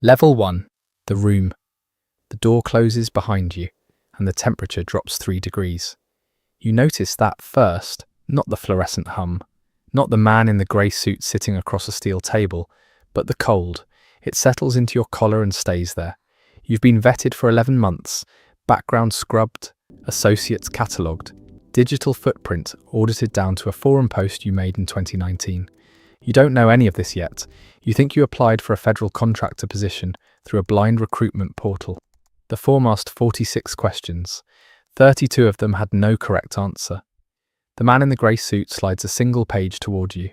Level 1. The room. The door closes behind you, and the temperature drops 3 degrees. You notice that first, not the fluorescent hum, not the man in the grey suit sitting across a steel table, but the cold. It settles into your collar and stays there. You've been vetted for 11 months, background scrubbed, associates catalogued, digital footprint audited down to a forum post you made in 2019. You don't know any of this yet. You think you applied for a federal contractor position through a blind recruitment portal. The form asked 46 questions. 32 of them had no correct answer. The man in the grey suit slides a single page toward you.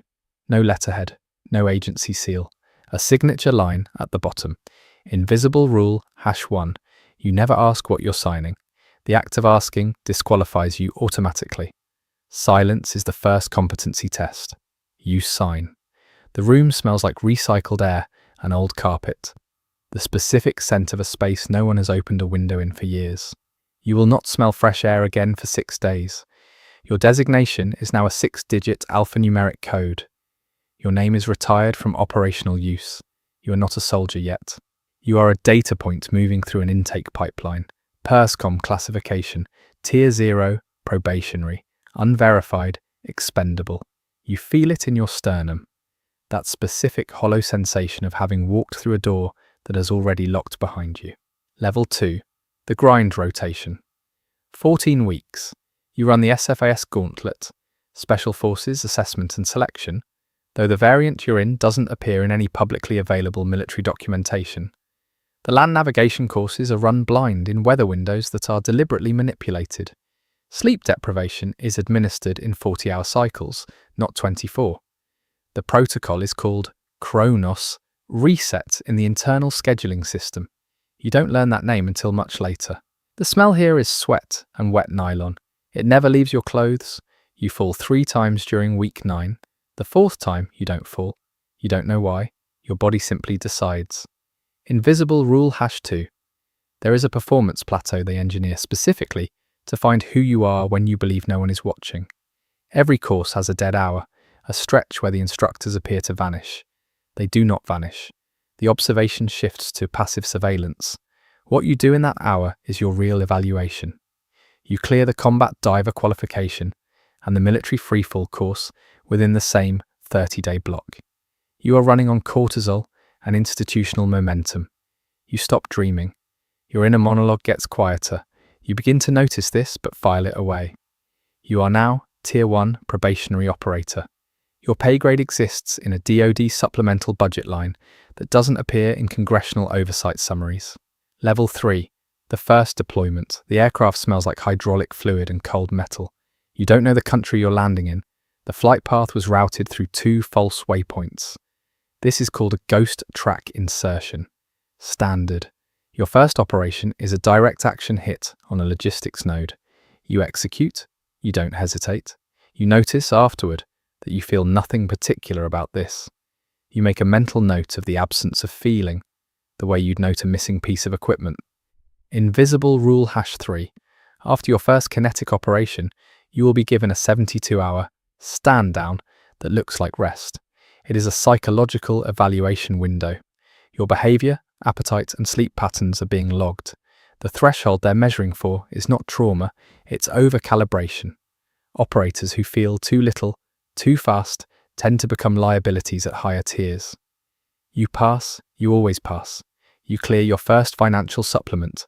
No letterhead, no agency seal. A signature line at the bottom. Invisible rule #1. You never ask what you're signing. The act of asking disqualifies you automatically. Silence is the first competency test. You sign. The room smells like recycled air and old carpet. The specific scent of a space no one has opened a window in for years. You will not smell fresh air again for 6 days. Your designation is now a 6-digit alphanumeric code. Your name is retired from operational use. You are not a soldier yet. You are a data point moving through an intake pipeline. PERSCOM classification, Tier 0, probationary, unverified, expendable. You feel it in your sternum. That specific hollow sensation of having walked through a door that has already locked behind you. Level 2. The grind rotation. 14 weeks. You run the SFAS gauntlet, Special Forces Assessment and Selection, though the variant you're in doesn't appear in any publicly available military documentation. The land navigation courses are run blind in weather windows that are deliberately manipulated. Sleep deprivation is administered in 40-hour cycles, not 24. The protocol is called Chronos Reset in the internal scheduling system. You don't learn that name until much later. The smell here is sweat and wet nylon. It never leaves your clothes. You fall 3 times during week 9. The 4th time, you don't fall. You don't know why. Your body simply decides. Invisible rule #2. There is a performance plateau they engineer specifically to find who you are when you believe no one is watching. Every course has a dead hour, a stretch where the instructors appear to vanish. They do not vanish. The observation shifts to passive surveillance. What you do in that hour is your real evaluation. You clear the combat diver qualification and the military freefall course within the same 30-day block. You are running on cortisol and institutional momentum. You stop dreaming. Your inner monologue gets quieter. You begin to notice this but file it away. You are now Tier 1 probationary operator. Your pay grade exists in a DoD supplemental budget line that doesn't appear in congressional oversight summaries. Level 3. The first deployment. The aircraft smells like hydraulic fluid and cold metal. You don't know the country you're landing in. The flight path was routed through 2 false waypoints. This is called a ghost track insertion. Standard. Your first operation is a direct action hit on a logistics node. You execute. You don't hesitate. You notice afterward that you feel nothing particular about this. You make a mental note of the absence of feeling, the way you'd note a missing piece of equipment. Invisible rule #3. After your first kinetic operation, you will be given a 72-hour stand down that looks like rest. It is a psychological evaluation window. Your behavior, appetite, and sleep patterns are being logged. The threshold they're measuring for is not trauma, it's over-calibration. Operators who feel too little, too fast, tend to become liabilities at higher tiers. You pass, you always pass. You clear your first financial supplement.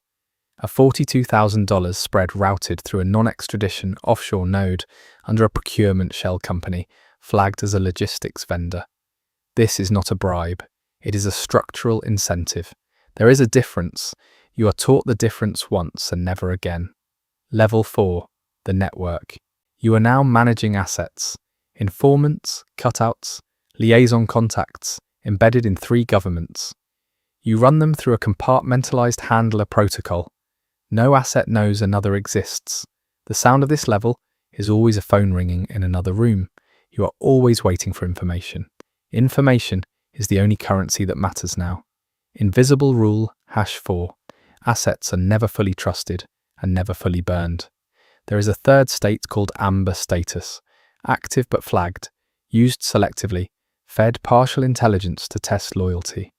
A $42,000 spread routed through a non-extradition offshore node under a procurement shell company flagged as a logistics vendor. This is not a bribe. It is a structural incentive. There is a difference. You are taught the difference once and never again. Level 4. The network. You are now managing assets. Informants, cutouts, liaison contacts, embedded in 3 governments. You run them through a compartmentalized handler protocol. No asset knows another exists. The sound of this level is always a phone ringing in another room. You are always waiting for information. Information is the only currency that matters now. Invisible rule #4. Assets are never fully trusted and never fully burned. There is a 3rd state called amber status. Active but flagged, used selectively, fed partial intelligence to test loyalty.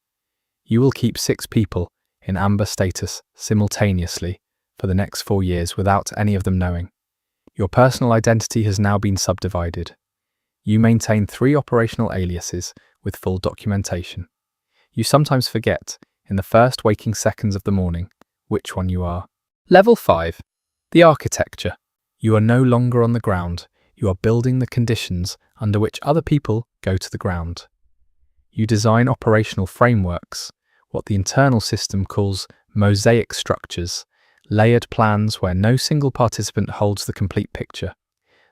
You will keep 6 people in amber status simultaneously for the next 4 years without any of them knowing. Your personal identity has now been subdivided. You maintain 3 operational aliases with full documentation. You sometimes forget, in the first waking seconds of the morning, which one you are. Level 5. The architecture. You are no longer on the ground. You are building the conditions under which other people go to the ground. You design operational frameworks, what the internal system calls mosaic structures, layered plans where no single participant holds the complete picture.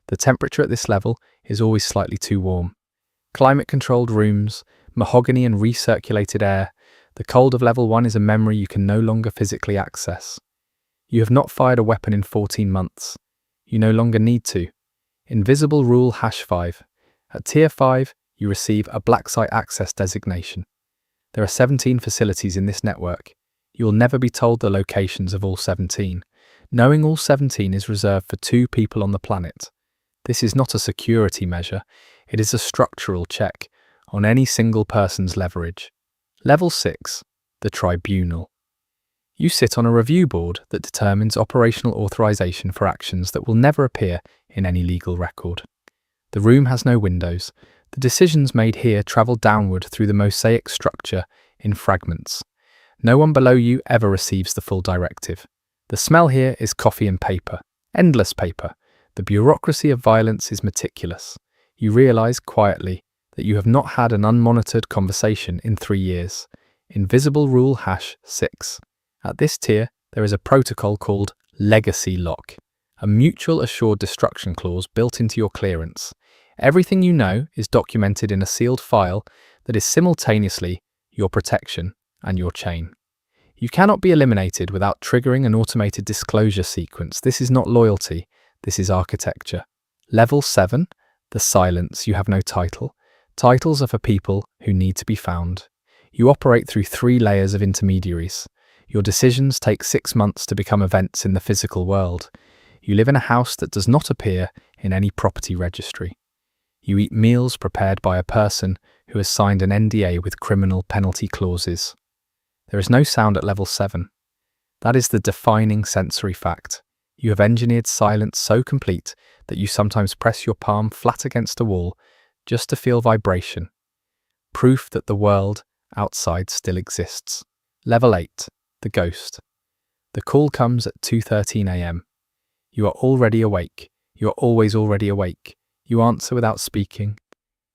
The temperature at this level is always slightly too warm. Climate-controlled rooms, mahogany and recirculated air. The cold of level 1 is a memory you can no longer physically access. You have not fired a weapon in 14 months. You no longer need to. Invisible rule #5. At tier 5, you receive a black site access designation. There are 17 facilities in this network. You will never be told the locations of all 17. Knowing all 17 is reserved for 2 people on the planet. This is not a security measure, it is a structural check on any single person's leverage. Level 6. The Tribunal. You sit on a review board that determines operational authorization for actions that will never appear in any legal record. The room has no windows. The decisions made here travel downward through the mosaic structure in fragments. No one below you ever receives the full directive. The smell here is coffee and paper, endless paper. The bureaucracy of violence is meticulous. You realize quietly that you have not had an unmonitored conversation in 3 years. Invisible rule #6. At this tier, there is a protocol called Legacy Lock, a mutual assured destruction clause built into your clearance. Everything you know is documented in a sealed file that is simultaneously your protection and your chain. You cannot be eliminated without triggering an automated disclosure sequence. This is not loyalty, this is architecture. Level 7, the silence. You have no title. Titles are for people who need to be found. You operate through 3 layers of intermediaries. Your decisions take 6 months to become events in the physical world. You live in a house that does not appear in any property registry. You eat meals prepared by a person who has signed an NDA with criminal penalty clauses. There is no sound at level 7. That is the defining sensory fact. You have engineered silence so complete that you sometimes press your palm flat against a wall just to feel vibration. Proof that the world outside still exists. Level 8. The Ghost. The call comes at 2:13 a.m. You are already awake. You are always already awake. You answer without speaking.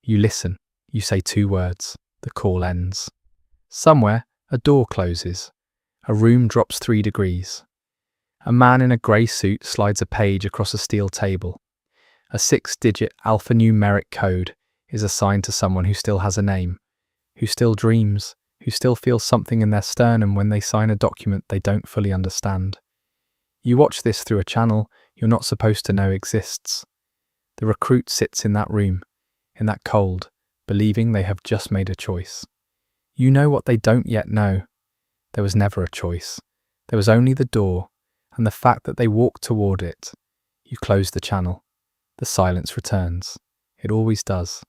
You listen. You say 2 words. The call ends. Somewhere, a door closes. A room drops 3 degrees. A man in a grey suit slides a page across a steel table. A 6-digit alphanumeric code is assigned to someone who still has a name, who still dreams, who still feels something in their sternum when they sign a document they don't fully understand. You watch this through a channel you're not supposed to know exists. The recruit sits in that room, in that cold, believing they have just made a choice. You know what they don't yet know. There was never a choice. There was only the door, and the fact that they walked toward it. You close the channel. The silence returns. It always does.